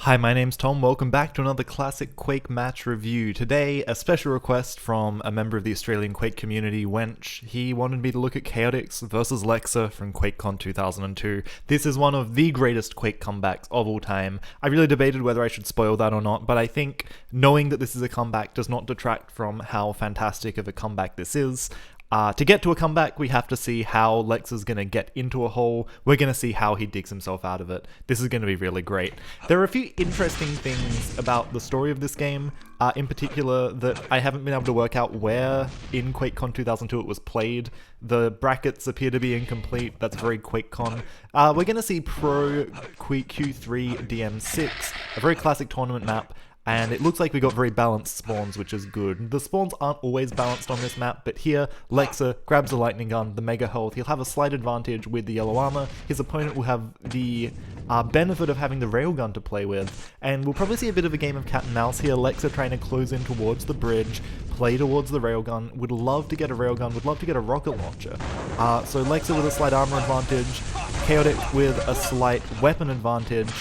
Hi, my name's Tom. Welcome back to another classic Quake match review. Today, a special request from a member of the Australian Quake community, Wench. He wanted me to look at Cha0ticz versus Lexer from QuakeCon 2002. This is one of the greatest Quake comebacks of all time. I really debated whether I should spoil that or not, but I think knowing that this is a comeback does not detract from how fantastic of a comeback this is. To get to a comeback, we have to see how Lexer's going to get into a hole. We're going to see how he digs himself out of it. This is going to be really great. There are a few interesting things about the story of this game, in particular that I haven't been able to work out where in QuakeCon 2002 it was played. The brackets appear to be incomplete. That's very QuakeCon. We're going to see Pro Q3 DM6, a very classic tournament map. And it looks like we got very balanced spawns, which is good. The spawns aren't always balanced on this map, but here, Lexer grabs the lightning gun, the mega health. He'll have a slight advantage with the yellow armor. His opponent will have the benefit of having the railgun to play with. And we'll probably see a bit of a game of cat and mouse here. Lexer trying to close in towards the bridge, play towards the railgun. Would love to get a railgun, would love to get a rocket launcher. So Lexer with a slight armor advantage, Cha0ticz with a slight weapon advantage,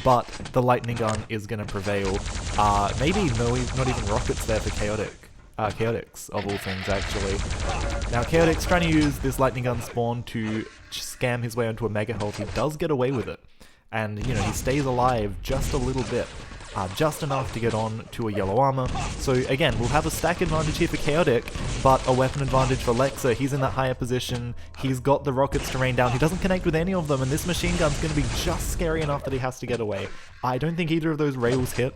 but the lightning gun is going to prevail. Maybe not even rockets there for Cha0ticz, of all things, actually. Now, Cha0ticz trying to use this lightning gun spawn to scam his way onto a mega health. He does get away with it. And, you know, he stays alive just a little bit. Just enough to get on to a yellow armor. So again, we'll have a stack advantage here for Cha0ticz, but a weapon advantage for Lexer. He's in that higher position, he's got the rockets to rain down, he doesn't connect with any of them, and this machine gun's going to be just scary enough that he has to get away. I don't think either of those rails hit.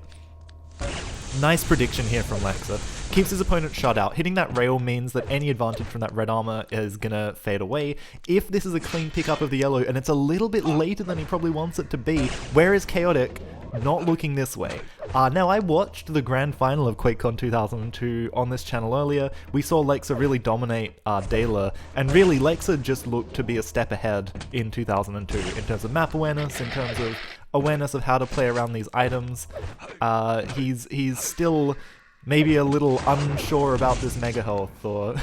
Nice prediction here from Lexer. Keeps his opponent shut out. Hitting that rail means that any advantage from that red armor is gonna fade away. If this is a clean pickup of the yellow, and it's a little bit later than he probably wants it to be, where is Cha0ticz? Not looking this way. Now, I watched the grand final of QuakeCon 2002 on this channel earlier. We saw Lexer really dominate Dela, and really Lexer just looked to be a step ahead in 2002 in terms of map awareness, in terms of awareness of how to play around these items. He's still maybe a little unsure about this mega health, or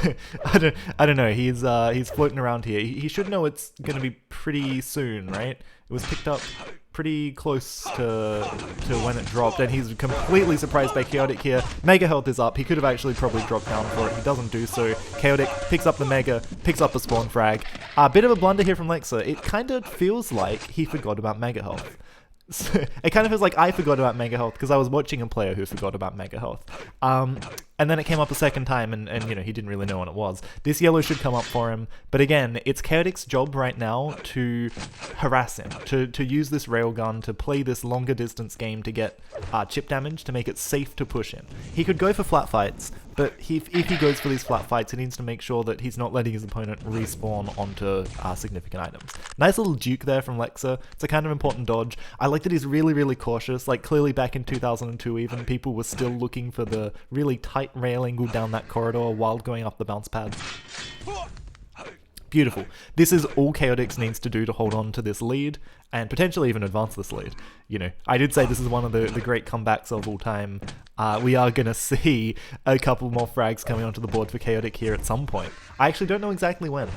I don't know. He's floating around here. He should know it's gonna be pretty soon, right? It was picked up pretty close to when it dropped, and he's completely surprised by Cha0ticz here. Mega health is up. He could have actually probably dropped down for it. He doesn't do so. Cha0ticz picks up the mega, picks up a spawn frag. A bit of a blunder here from Lexer. It kind of feels like he forgot about mega health. It kind of feels like I forgot about mega health because I was watching a player who forgot about mega health. And then it came up a second time, and you know, he didn't really know what it was. This yellow should come up for him, but again, it's Cha0ticz's job right now to harass him, to use this railgun, to play this longer distance game to get chip damage, to make it safe to push him. He could go for flat fights, but if he goes for these flat fights, he needs to make sure that he's not letting his opponent respawn onto significant items. Nice little juke there from Lexer. It's a kind of important dodge. I like that he's really, really cautious. Like, clearly back in 2002 even, people were still looking for the really tight rail angle down that corridor while going up the bounce pads. Beautiful. This is all Cha0ticz needs to do to hold on to this lead, and potentially even advance this lead. You know, I did say this is one of the great comebacks of all time. We are going to see a couple more frags coming onto the board for Cha0ticz here at some point. I actually don't know exactly when.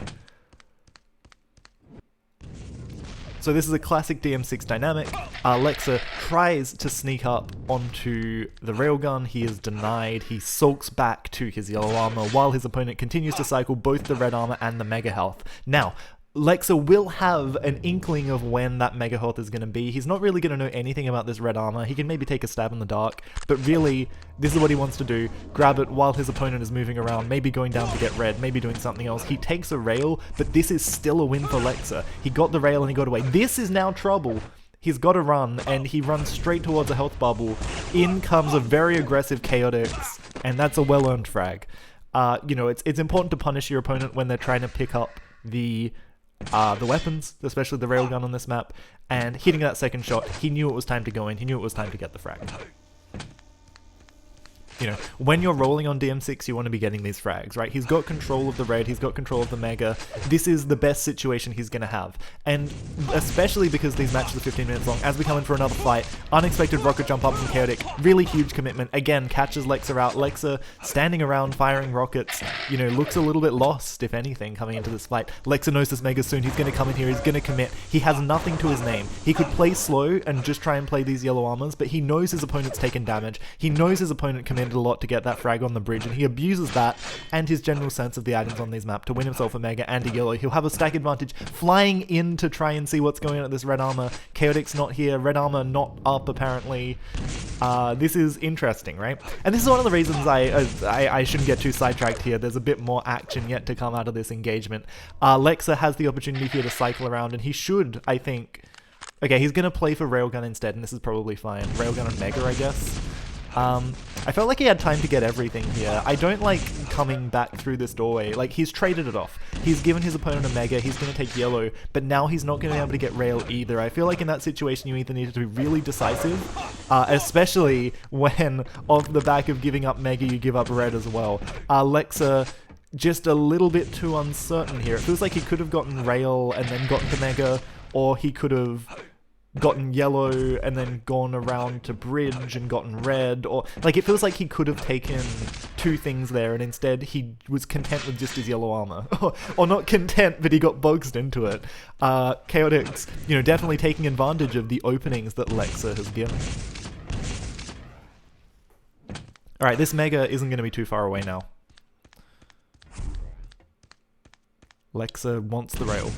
So this is a classic DM6 dynamic. Lexer tries to sneak up onto the railgun. He is denied. He sulks back to his yellow armor while his opponent continues to cycle both the red armor and the mega health. Now, Lexer will have an inkling of when that mega health is going to be. He's not really going to know anything about this red armor. He can maybe take a stab in the dark, but really, this is what he wants to do. Grab it while his opponent is moving around, maybe going down to get red, maybe doing something else. He takes a rail, but this is still a win for Lexer. He got the rail and he got away. This is now trouble. He's got to run, and he runs straight towards a health bubble. In comes a very aggressive Cha0ticz, and that's a well-earned frag. You know, it's important to punish your opponent when they're trying to pick up the weapons, especially the railgun on this map, and hitting that second shot, he knew it was time to go in, he knew it was time to get the frag. You know, when you're rolling on DM6, you want to be getting these frags, right? He's got control of the red, he's got control of the mega. This is the best situation he's going to have. And especially because these matches are 15 minutes long, as we come in for another fight, unexpected rocket jump up from Cha0ticz, really huge commitment. Again, catches Lexer out. Lexer standing around firing rockets, you know, looks a little bit lost, if anything, coming into this fight. Lexer knows this mega soon, he's going to come in here, he's going to commit. He has nothing to his name. He could play slow and just try and play these yellow armors, but he knows his opponent's taken damage. He knows his opponent committed a lot to get that frag on the bridge, and he abuses that and his general sense of the items on these map to win himself a mega and a yellow. He'll have a stack advantage flying in to try and see what's going on at this red armor. Cha0ticz not here, red armor not up apparently. This is interesting, right? And this is one of the reasons I shouldn't get too sidetracked here. There's a bit more action yet to come out of this engagement. Lexer has the opportunity here to cycle around, and he should, I think... Okay, he's gonna play for Railgun instead, and this is probably fine. Railgun and Mega, I guess. I felt like he had time to get everything here. I don't like coming back through this doorway. Like, he's traded it off. He's given his opponent a Mega, he's gonna take yellow, but now he's not gonna be able to get Rail either. I feel like in that situation you either need to be really decisive, especially when off the back of giving up Mega you give up red as well. Lexer just a little bit too uncertain here. It feels like he could have gotten Rail and then gotten to Mega, or he could have gotten yellow and then gone around to bridge and gotten red, or like it feels like he could have taken two things there, and instead he was content with just his yellow armor. Or not content, but he got boxed into it. Cha0ticz, you know, definitely taking advantage of the openings that Lexer has given. Alright, this mega isn't going to be too far away now. Lexer wants the rail.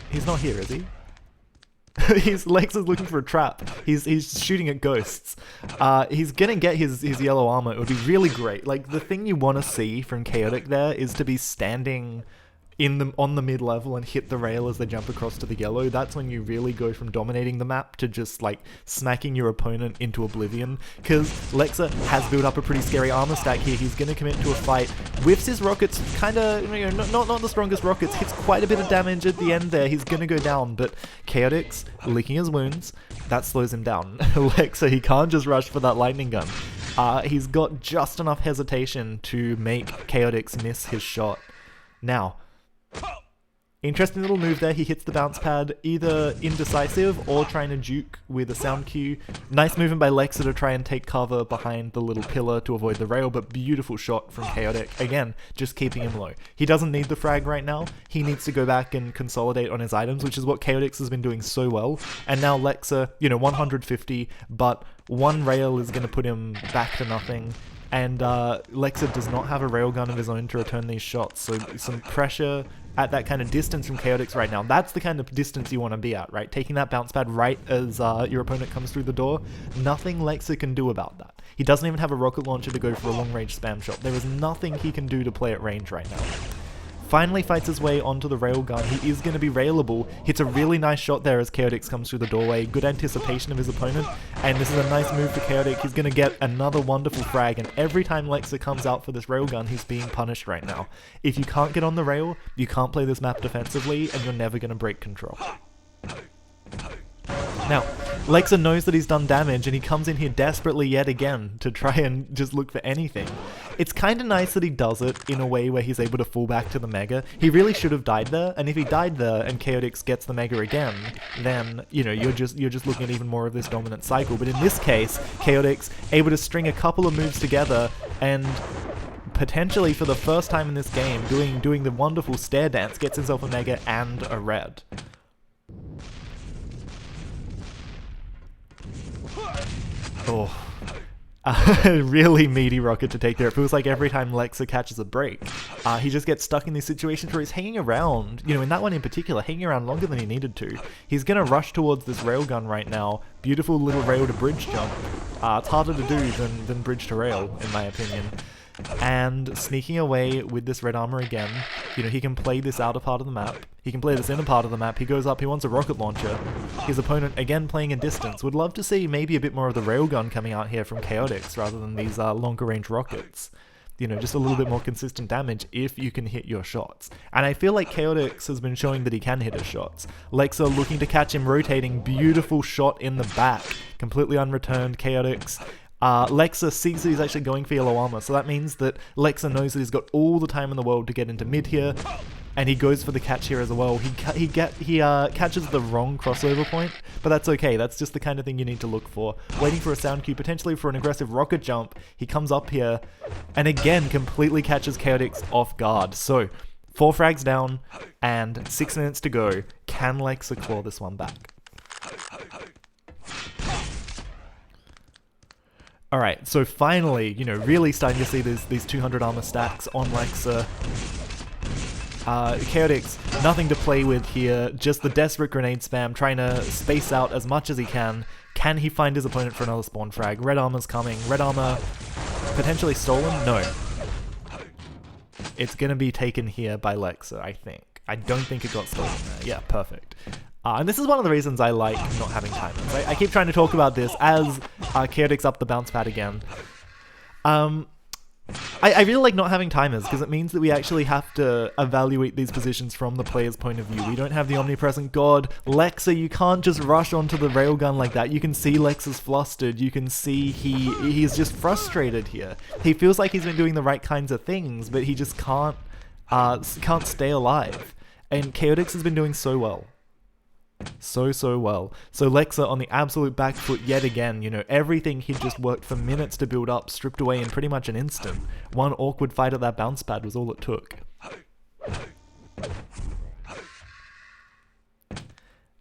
He's not here, is he? Lexer's looking for a trap. He's shooting at ghosts. He's gonna get his yellow armor. It would be really great. Like, the thing you want to see from Cha0ticz there is to be standing on the mid level and hit the rail as they jump across to the yellow. That's when you really go from dominating the map to just like smacking your opponent into oblivion, because Lexer has built up a pretty scary armor stack here. He's going to commit to a fight, whiffs his rockets, kind of, you know, not the strongest rockets, hits quite a bit of damage at the end there. He's going to go down, but Cha0ticz licking his wounds, that slows him down. Lexer, he can't just rush for that lightning gun. He's got just enough hesitation to make Cha0ticz miss his shot. Now, interesting little move there. He hits the bounce pad, either indecisive or trying to juke with a sound cue. Nice movement by Lexer to try and take cover behind the little pillar to avoid the rail, but beautiful shot from Cha0ticz. Again, just keeping him low. He doesn't need the frag right now. He needs to go back and consolidate on his items, which is what Cha0ticz has been doing so well. And now Lexer, you know, 150, but one rail is going to put him back to nothing. And Lexer does not have a railgun of his own to return these shots, so some pressure at that kind of distance from Cha0ticz right now. That's the kind of distance you want to be at, right? Taking that bounce pad right as your opponent comes through the door. Nothing Lexer can do about that. He doesn't even have a rocket launcher to go for a long-range spam shot. There is nothing he can do to play at range right now. Finally fights his way onto the railgun. He is going to be railable. Hits a really nice shot there as Cha0ticz comes through the doorway. Good anticipation of his opponent. And this is a nice move for Cha0ticz. He's going to get another wonderful frag. And every time Lexer comes out for this railgun, he's being punished right now. If you can't get on the rail, you can't play this map defensively, and you're never going to break control. Now, Lexer knows that he's done damage, and he comes in here desperately yet again to try and just look for anything. It's kind of nice that he does it in a way where he's able to fall back to the mega. He really should have died there, and if he died there and Cha0ticz gets the mega again, then, you know, you're just looking at even more of this dominant cycle. But in this case, Cha0ticz able to string a couple of moves together and potentially for the first time in this game doing the wonderful stare dance, gets himself a mega and a red. Oh, a really meaty rocket to take there. It feels like every time Lexer catches a break, he just gets stuck in these situations where he's hanging around, you know, in that one in particular, hanging around longer than he needed to. He's going to rush towards this railgun right now. Beautiful little rail to bridge jump. It's harder to do than bridge to rail, in my opinion. And sneaking away with this red armor again, you know, he can play this outer part of the map. He can play this inner part of the map. He goes up, he wants a rocket launcher. His opponent, again, playing a distance. Would love to see maybe a bit more of the railgun coming out here from Cha0ticz rather than these longer range rockets. You know, just a little bit more consistent damage if you can hit your shots. And I feel like Cha0ticz has been showing that he can hit his shots. Lexer looking to catch him rotating. Beautiful shot in the back. Completely unreturned. Cha0ticz Lexer sees that he's actually going for yellow armor, so that means that Lexer knows that he's got all the time in the world to get into mid here, and he goes for the catch here as well. He catches the wrong crossover point, but that's okay. That's just the kind of thing you need to look for. Waiting for a sound cue, potentially for an aggressive rocket jump. He comes up here, and again completely catches Cha0ticz off guard. So 4 frags down, and 6 minutes to go. Can Lexer claw this one back? Alright, so finally, you know, really starting to see these 200 armor stacks on Lexer. Cha0ticz, nothing to play with here, just the desperate grenade spam, trying to space out as much as he can. Can he find his opponent for another spawn frag? Red armor's coming. Red armor potentially stolen? No. It's gonna be taken here by Lexer, I think. I don't think it got stolen there. Yeah, perfect. And this is one of the reasons I like not having timers. I keep trying to talk about this as Cha0ticz up the bounce pad again. I really like not having timers because it means that we actually have to evaluate these positions from the player's point of view. We don't have the omnipresent god. Lexer, you can't just rush onto the railgun like that. You can see Lexer's flustered. You can see he's just frustrated here. He feels like he's been doing the right kinds of things, but he just can't stay alive. And Cha0ticz has been doing so well. So well. So Lexer on the absolute back foot yet again, you know, everything he'd just worked for minutes to build up, stripped away in pretty much an instant. One awkward fight at that bounce pad was all it took.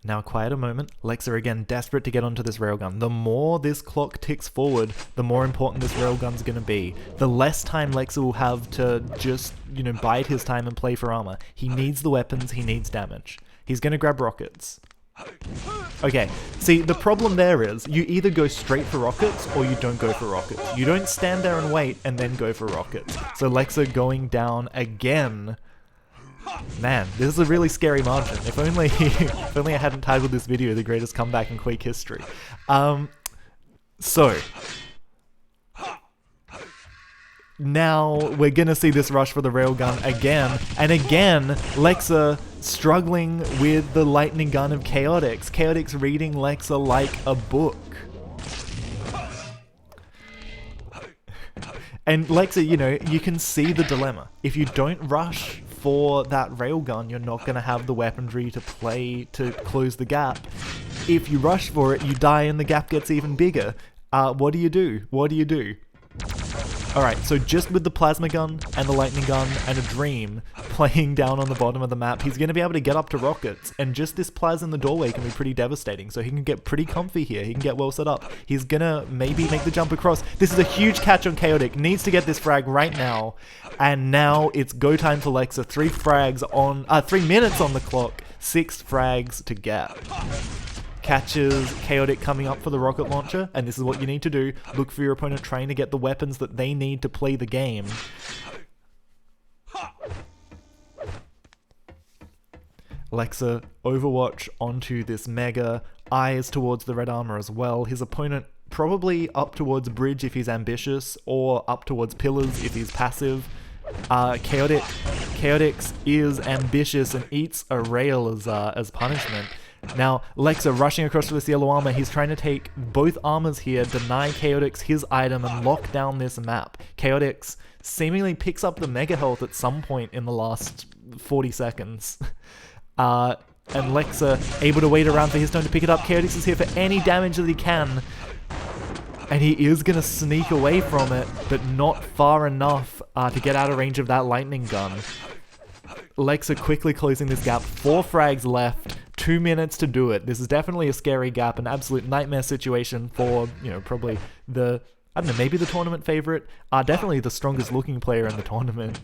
Now quiet a moment, Lexer again desperate to get onto this railgun. The more this clock ticks forward, the more important this railgun's gonna be. The less time Lexer will have to just, you know, bide his time and play for armor. He needs the weapons, he needs damage. He's gonna grab rockets. Okay, see, the problem there is, you either go straight for rockets, or you don't go for rockets. You don't stand there and wait, and then go for rockets. So Lexer going down again. Man, this is a really scary margin. If only I hadn't titled this video the greatest comeback in Quake history. So now we're gonna see this rush for the railgun again, and again, Lexer struggling with the lightning gun of Cha0ticz. Cha0ticz reading Lexer like a book. And Lexer, you know, you can see the dilemma. If you don't rush for that railgun, you're not gonna have the weaponry to play to close the gap. If you rush for it, you die and the gap gets even bigger. What do you do? What do you do? Alright, so just with the plasma gun and the lightning gun and a dream playing down on the bottom of the map, he's going to be able to get up to rockets, and just this plas in the doorway can be pretty devastating, so he can get pretty comfy here, he can get well set up. He's going to maybe make the jump across. This is a huge catch on Cha0ticz, needs to get this frag right now, and now it's go time for Lexer. 3 minutes on the clock, 6 frags to get. Catches Cha0ticz coming up for the rocket launcher, and this is what you need to do. Look for your opponent trying to get the weapons that they need to play the game. Lexer, Overwatch onto this Mega, eyes towards the red armor as well. His opponent probably up towards Bridge if he's ambitious, or up towards Pillars if he's passive. Cha0ticz is ambitious and eats a rail as punishment. Now, Lexer rushing across to this yellow armor, he's trying to take both armors here, deny Cha0ticz his item, and lock down this map. Cha0ticz seemingly picks up the mega health at some point in the last 40 seconds. And Lexer able to wait around for his turn to pick it up. Cha0ticz is here for any damage that he can. And he is going to sneak away from it, but not far enough to get out of range of that lightning gun. Lexer quickly closing this gap. 4 frags left. 2 minutes to do it. This is definitely a scary gap, an absolute nightmare situation for, you know, probably the, I don't know, maybe the tournament favorite. Definitely the strongest looking player in the tournament.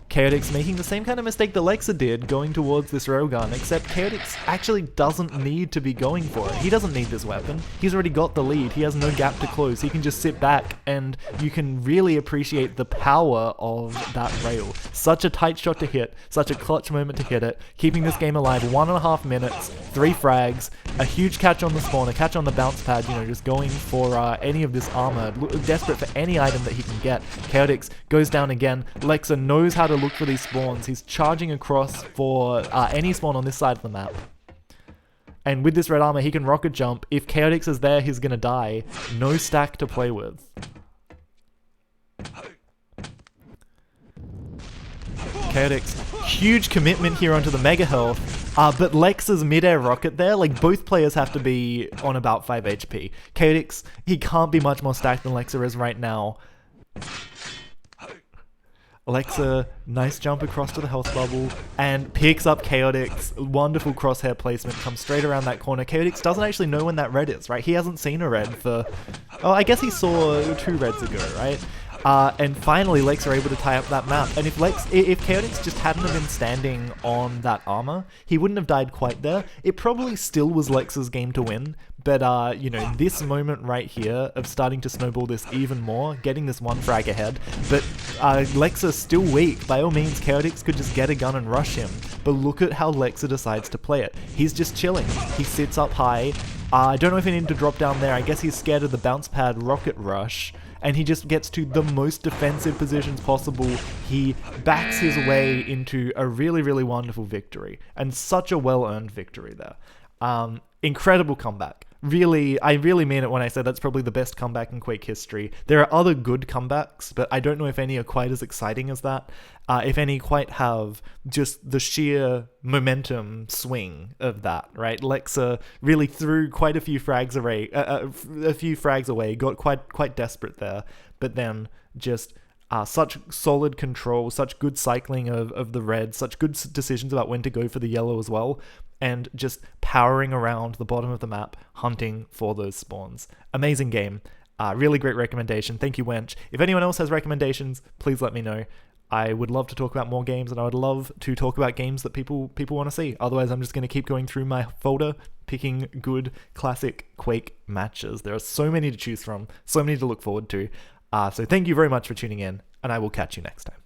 Cha0ticz making the same kind of mistake that Lexer did, going towards this railgun, except Cha0ticz actually doesn't need to be going for it. He doesn't need this weapon. He's already got the lead. He has no gap to close. He can just sit back, and you can really appreciate the power of that rail. Such a tight shot to hit, such a clutch moment to hit it, keeping this game alive. 1.5 minutes, 3 frags, a huge catch on the spawn, a catch on the bounce pad, you know, just going for any of this armor, desperate for any item that he can get. Cha0ticz goes down again. Lexer knows how to look for these spawns. He's charging across for any spawn on this side of the map. And with this red armor, he can rocket jump. If Cha0ticz is there, he's gonna die. No stack to play with. Cha0ticz, huge commitment here onto the mega health, but Lexer's mid-air rocket there, like both players have to be on about 5 HP. Cha0ticz, he can't be much more stacked than Lexer is right now. Lexer, nice jump across to the health bubble, and picks up Cha0ticz. Wonderful crosshair placement, comes straight around that corner. Cha0ticz doesn't actually know when that red is, right? He hasn't seen a red for... Oh, I guess he saw 2 reds ago, right? And finally, Lexer are able to tie up that map. And if Cha0ticz just hadn't have been standing on that armor, he wouldn't have died quite there. It probably still was Lexer's game to win. But, you know, this moment right here of starting to snowball this even more, getting this 1 frag ahead. But Lexer's still weak. By all means, Cha0ticz could just get a gun and rush him. But look at how Lexer decides to play it. He's just chilling. He sits up high. I don't know if he needed to drop down there. I guess he's scared of the bounce pad rocket rush. And he just gets to the most defensive positions possible. He backs his way into a really, really wonderful victory. And such a well-earned victory there. Incredible comeback. Really, I really mean it when I say that's probably the best comeback in Quake history. There are other good comebacks, but I don't know if any are quite as exciting as that. If any quite have just the sheer momentum swing of that, right? Lexer really threw quite a few frags away, got quite desperate there, but then just such solid control, such good cycling of the red, such good decisions about when to go for the yellow as well, and just powering around the bottom of the map, hunting for those spawns. Amazing game. Really great recommendation. Thank you, Wench. If anyone else has recommendations, please let me know. I would love to talk about more games, and I would love to talk about games that people want to see. Otherwise, I'm just going to keep going through my folder, picking good classic Quake matches. There are so many to choose from, so many to look forward to. So thank you very much for tuning in, and I will catch you next time.